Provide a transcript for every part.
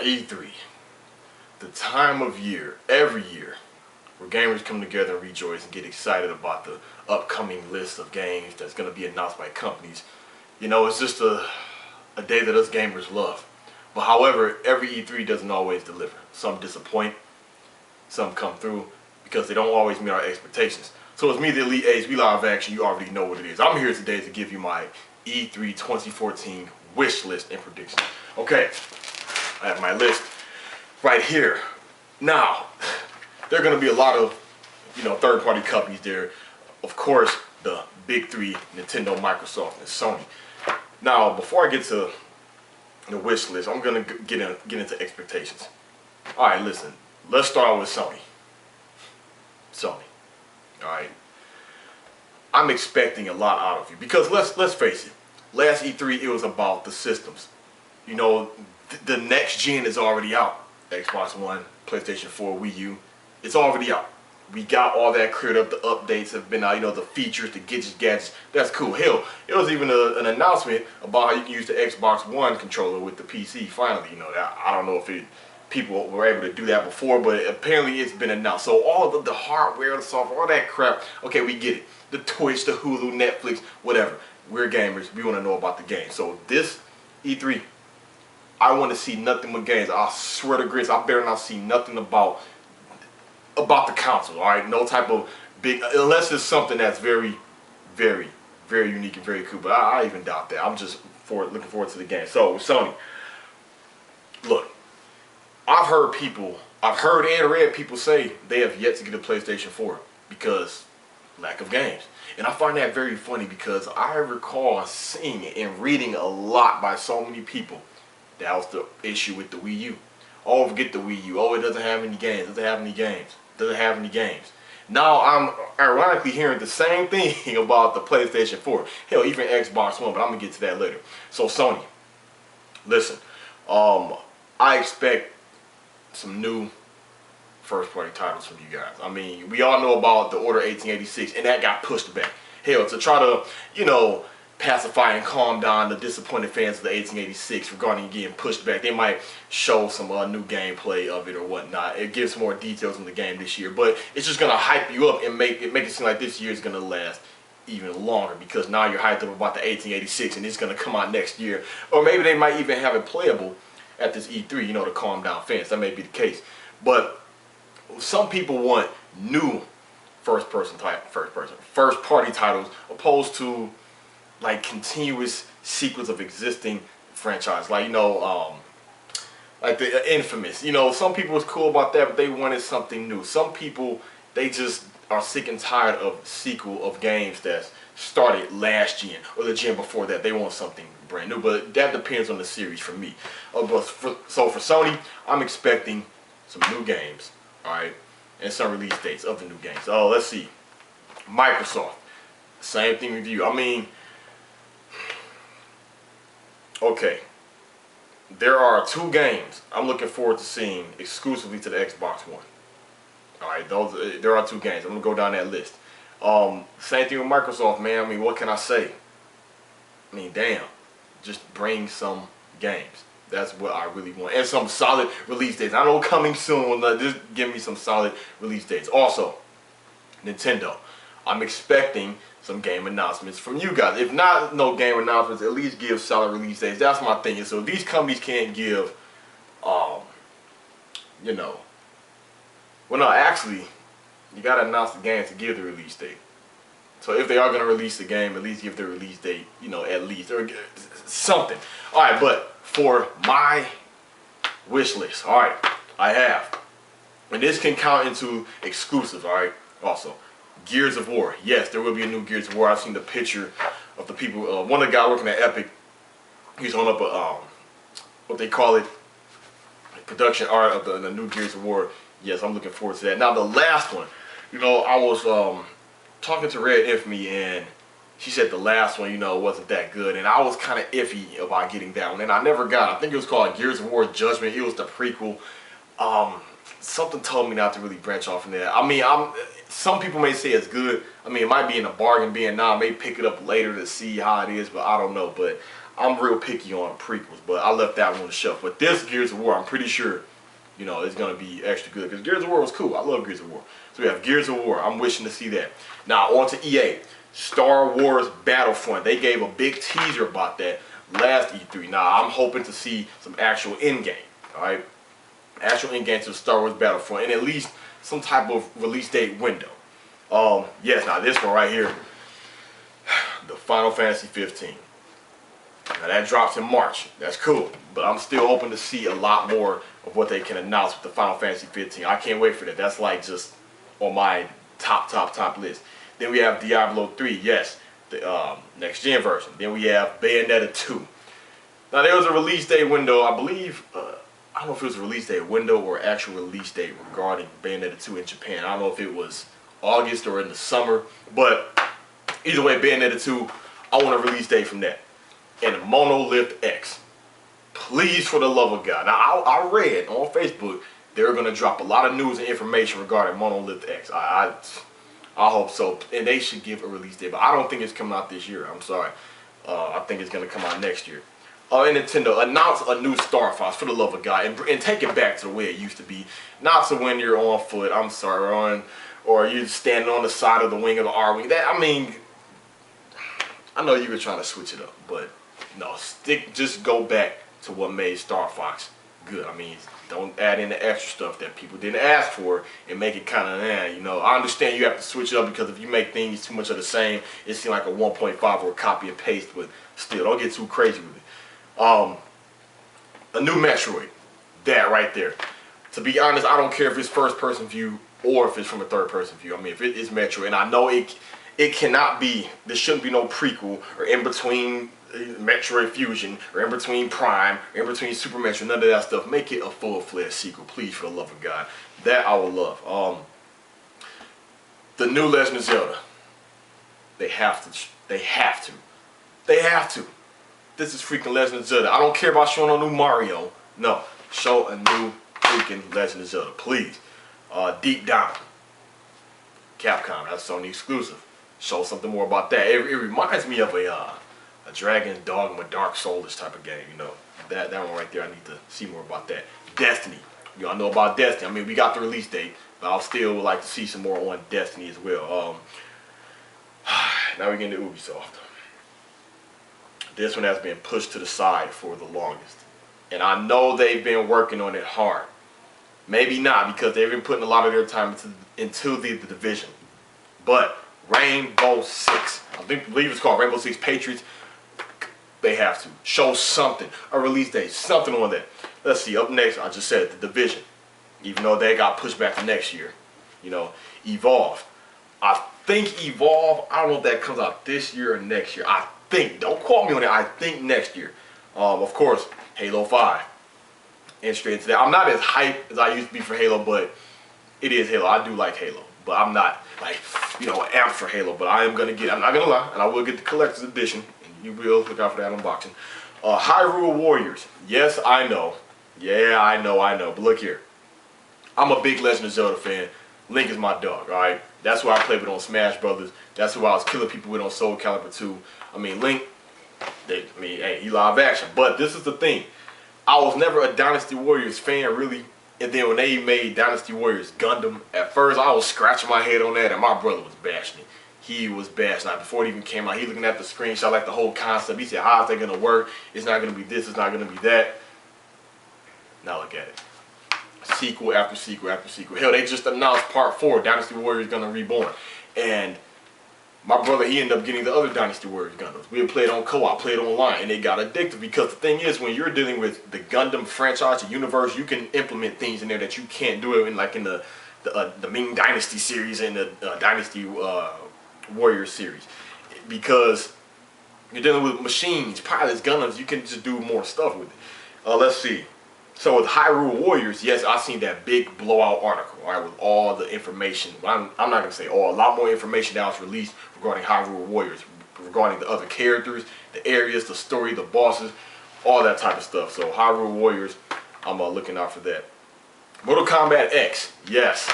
E3, the time of year, every year, where gamers come together and rejoice and get excited about the upcoming list of games that's going to be announced by companies. You know, it's just a day that us gamers love. But however, every E3 doesn't always deliver. Some disappoint, some come through because they don't always meet our expectations. So it's me, the Elite Ace, we live action, you already know what it is. I'm here today to give you my E3 2014 wish list and predictions. Okay, I have my list right here. Now, there are going to be a lot of, third-party companies there. Of course, the big three, Nintendo, Microsoft, and Sony. Now, before I get to the wish list, I'm going to get into expectations. All right, listen, let's start with Sony. All right. I'm expecting a lot out of you because let's face it. Last E3, it was about the systems. You know, the next gen is already out. Xbox One, PlayStation 4, Wii U, it's already out. We got all that cleared up. The updates have been out. You know, the features, the gadgets. That's cool. Hell, it was even an announcement about how you can use the Xbox One controller with the PC. Finally, I don't know if people were able to do that before, but apparently it's been announced. So all of the hardware, the software, all that crap. Okay, we get it. The Twitch, the Hulu, Netflix, whatever. We're gamers. We want to know about the game. So this E3, I want to see nothing but games. I swear to grits, I better not see nothing about the console. All right, no type of big, unless it's something that's very, very, very unique and very cool. But I even doubt that. I'm just looking forward to the game. So with Sony, look, I've heard and read people say they have yet to get a PlayStation 4 because lack of games. And I find that very funny because I recall seeing and reading a lot by so many people. That was the issue with the Wii U. Oh, forget the Wii U. Oh, it doesn't have any games. Doesn't have any games. Doesn't have any games. Now I'm ironically hearing the same thing about the PlayStation 4. Hell, even Xbox One, but I'm going to get to that later. So Sony, listen, I expect some new first-party titles from you guys. I mean, we all know about the Order 1886, and that got pushed back. Hell, to try to, pacify and calm down the disappointed fans of the 1886 regarding getting pushed back, they might show some new gameplay of it or whatnot. It gives more details in the game this year, but it's just going to hype you up and make it seem like this year is going to last even longer because now you're hyped up about the 1886 and it's going to come out next year. Or maybe they might even have it playable at this E3, to calm down fans. That may be the case. But some people want new first-party titles opposed to like continuous sequence of existing franchise, like like the Infamous. Some people was cool about that, but they wanted something new. Some people, they just are sick and tired of sequel of games that started last gen or the gen before that. They want something brand new, but that depends on the series for me. So for Sony, I'm expecting some new games, all right, and some release dates of the new games. Oh, let's see. Microsoft, same thing with you. I mean, okay, there are 2 games I'm looking forward to seeing exclusively to the Xbox One. All right, there are 2 games. I'm gonna go down that list. Same thing with Microsoft, man. I mean, what can I say? I mean, damn, just bring some games. That's what I really want, and some solid release dates. I know coming soon. Just give me some solid release dates. Also, Nintendo, I'm expecting some game announcements from you guys. If not no game announcements, at least give solid release dates. That's my thing. So these companies can't give, well, no, actually, you gotta announce the game to give the release date. So if they are gonna release the game, at least give the release date, at least, or something. All right, but for my wish list, all right, I have, and this can count into exclusives, all right, also. Gears of War. Yes, there will be a new Gears of War. I've seen the picture of the people. One of the guys working at Epic, he's on up a, what they call it, production art of the new Gears of War. Yes, I'm looking forward to that. Now, the last one, I was talking to Red Infamy, and she said the last one, wasn't that good. And I was kind of iffy about getting that one. And I never got it. I think it was called Gears of War Judgment. It was the prequel. Something told me not to really branch off from that. I mean, some people may say it's good. I mean, it might be in a bargain being now. I may pick it up later to see how it is, but I don't know. But I'm real picky on prequels, but I left that one on the shelf. But this Gears of War, I'm pretty sure, you know, it's gonna be extra good because Gears of War was cool. I love Gears of War. So we have Gears of War. I'm wishing to see that. Now on to EA. Star Wars Battlefront. They gave a big teaser about that last E3. Now I'm hoping to see some actual in-game. All right, actual in-game to Star Wars Battlefront, and at least some type of release date window. Yes. Now this one right here, the Final Fantasy 15. Now that drops in March. That's cool, but I'm still hoping to see a lot more of what they can announce with the Final Fantasy 15. I can't wait for that. That's like just on my top list. Then we have Diablo 3, yes, the next gen version. Then we have Bayonetta 2. Now there was a release date window, I believe. I don't know if it was a release date window or actual release date regarding Bayonetta 2 in Japan. I don't know if it was August or in the summer, but either way, Bayonetta 2, I want a release date from that. And Monolith X. Please, for the love of God. Now, I read on Facebook they're going to drop a lot of news and information regarding Monolith X. I hope so. And they should give a release date. But I don't think it's coming out this year. I'm sorry. I think it's going to come out next year. And Nintendo, announce a new Star Fox, for the love of God. And take it back to the way it used to be. Not to when you're on foot, I'm sorry, or you're standing on the side of the wing of the R-Wing. I mean, I know you were trying to switch it up. But no, just go back to what made Star Fox good. I mean, don't add in the extra stuff that people didn't ask for and make it kind of, you know. I understand you have to switch it up because if you make things too much of the same, it seems like a 1.5 or a copy and paste, but still, don't get too crazy with it. A new Metroid, that right there. To be honest, I don't care if it's first person view or if it's from a third person view. I mean, if it is Metroid, and I know it cannot be, there shouldn't be no prequel or in between Metroid Fusion or in between Prime or in between Super Metroid, none of that stuff. Make it a full-fledged sequel, please, for the love of God. That I would love. The new Legend of Zelda. They have to. This is freaking Legend of Zelda. I don't care about showing a new Mario. No, show a new freaking Legend of Zelda, please. Deep Down. Capcom, that's Sony exclusive. Show something more about that. It reminds me of a Dragon's Dogma Dark Souls type of game, you know. That one right there, I need to see more about that. Destiny. Y'all know about Destiny. I mean, we got the release date, but I'll still would like to see some more on Destiny as well. Now we get into Ubisoft. This one has been pushed to the side for the longest. And I know they've been working on it hard. Maybe not, because they've been putting a lot of their time into the Division. But Rainbow Six, I believe it's called Rainbow Six Patriots, they have to show something, a release date, something on that. Let's see, up next, I just said it, the Division. Even though they got pushed back to next year. You know, Evolve. I think Evolve, I don't know if that comes out this year or next year. I think, don't quote me on that, I think next year. Of course, Halo 5. And straight into that. I'm not as hyped as I used to be for Halo, but it is Halo. I do like Halo. But I'm not, like, you know, amped for Halo. But I am going to get, I'm not going to lie, and I will get the collector's edition. And you will look out for that unboxing. Hyrule Warriors. Yes, I know. Yeah, I know. But look here. I'm a big Legend of Zelda fan. Link is my dog, alright? That's who I played with on Smash Brothers. That's who I was killing people with on Soul Calibur 2. I mean, Link, hey, he live action. But this is the thing. I was never a Dynasty Warriors fan, really. And then when they made Dynasty Warriors Gundam, at first I was scratching my head on that, and my brother was bashing it. He was bashing it. Before it even came out, he looking at the screenshot, like the whole concept. He said, how is that going to work? It's not going to be this, it's not going to be that. Now look at it. Sequel after sequel after sequel. Hell, they just announced Part 4, Dynasty Warriors Gundam Reborn. And my brother, he ended up getting the other Dynasty Warriors Gundams. We had played on co-op, played online, and it got addictive because the thing is, when you're dealing with the Gundam franchise, the universe, you can implement things in there that you can't do it in, like in the Ming Dynasty series and the Dynasty Warriors series. Because you're dealing with machines, pilots, Gundams, you can just do more stuff with it. Let's see. So with Hyrule Warriors, yes, I've seen that big blowout article, all right, with all the information. I'm not going to say all, a lot more information that was released regarding Hyrule Warriors, regarding the other characters, the areas, the story, the bosses, all that type of stuff. So Hyrule Warriors, I'm looking out for that. Mortal Kombat X, yes.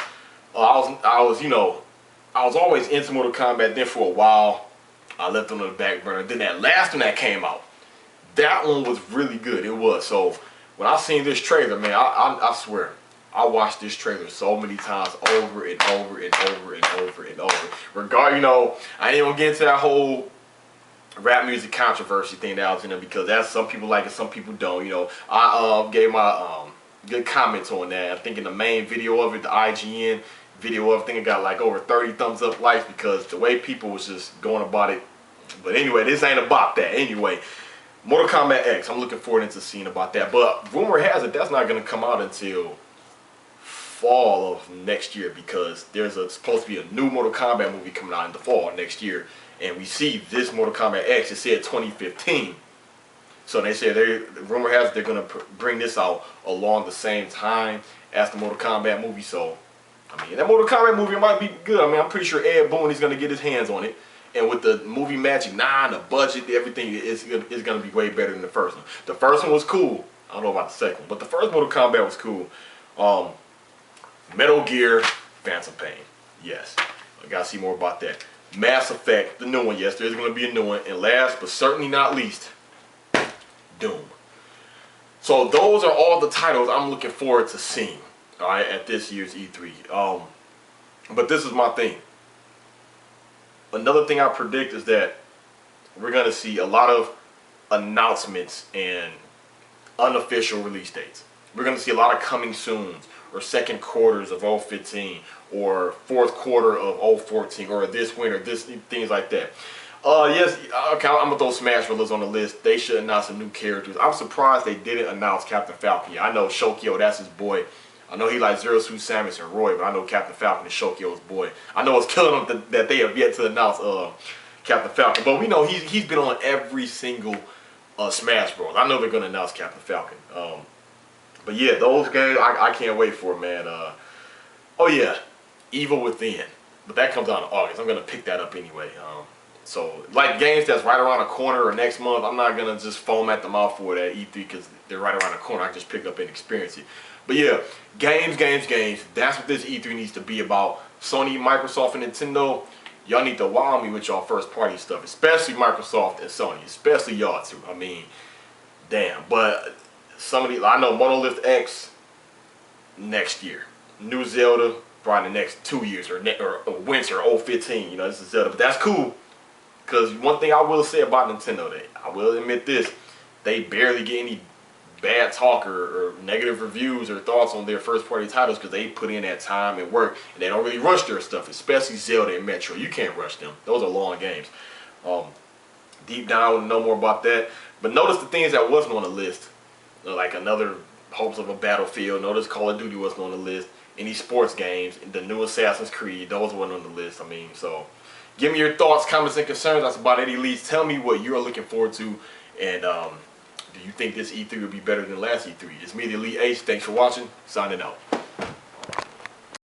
I was always into Mortal Kombat. Then for a while, I left it on the back burner. Then that last one that came out, That one was really good. It was. So when I seen this trailer, man, I swear, I watched this trailer so many times, over and over and over and over and over. Regard, you know, I ain't gonna get into that whole rap music controversy thing that I was in there, because that's, some people like it, some people don't. You know, I gave my good comments on that. I think in the main video of it, the IGN video of it, I think it got like over 30 thumbs up likes, because the way people was just going about it. But anyway, this ain't about that. Anyway, Mortal Kombat X, I'm looking forward to seeing about that. But rumor has it that's not going to come out until fall of next year, because there's supposed to be a new Mortal Kombat movie coming out in the fall next year. And we see this Mortal Kombat X, it said 2015. So they said, rumor has it they're going to bring this out along the same time as the Mortal Kombat movie. So, I mean, that Mortal Kombat movie might be good. I mean, I'm pretty sure Ed Boon is going to get his hands on it. And with the movie Magic 9, the budget, everything is going to be way better than the first one. The first one was cool. I don't know about the second one, but the first Mortal Kombat was cool. Metal Gear, Phantom Pain. Yes. I got to see more about that. Mass Effect, the new one. Yes, there's going to be a new one. And last but certainly not least, Doom. So those are all the titles I'm looking forward to seeing, all right, at this year's E3. But this is my thing. Another thing I predict is that we're going to see a lot of announcements and unofficial release dates. We're going to see a lot of coming soon, or second quarters of 2015, or fourth quarter of 2014, or this winter, things like that. Yes, okay, I'm going to throw Smash Brothers on the list. They should announce some new characters. I'm surprised they didn't announce Captain Falcon. I know Shokyo, that's his boy. I know he likes Zero Suit Samus and Roy, but I know Captain Falcon is Shokyo's boy. I know it's killing them that they have yet to announce Captain Falcon. But we know he's been on every single Smash Bros. I know they're going to announce Captain Falcon. But yeah, those games, I can't wait for, man. Oh yeah, Evil Within. But that comes out in August. I'm going to pick that up anyway. So, like games that's right around the corner or next month, I'm not going to just foam at the mouth for that E3 because they're right around the corner. I can just pick up and experience it. But yeah, games. That's what this E3 needs to be about. Sony, Microsoft, and Nintendo, y'all need to wow me with y'all first party stuff. Especially Microsoft and Sony. Especially y'all two. I mean, damn. But some of these, I know Monolith X next year. New Zelda probably the next 2 years, or winter 2015. You know, this is Zelda. But that's cool. Because one thing I will say about Nintendo, I will admit this, they barely get any bad talk or negative reviews or thoughts on their first party titles, because they put in that time and work, and they don't really rush their stuff, especially Zelda and Metro. You can't rush them. Those are long games. Deep down, I want to know more about that. But notice the things that wasn't on the list, like another Hopes of a Battlefield. Notice Call of Duty wasn't on the list. Any sports games, the new Assassin's Creed, those weren't on the list. I mean, so give me your thoughts, comments, and concerns. That's about any leads. Tell me what you're looking forward to, and do you think this E3 will be better than last E3? It's me, the Elite Ace. Thanks for watching. Signing out.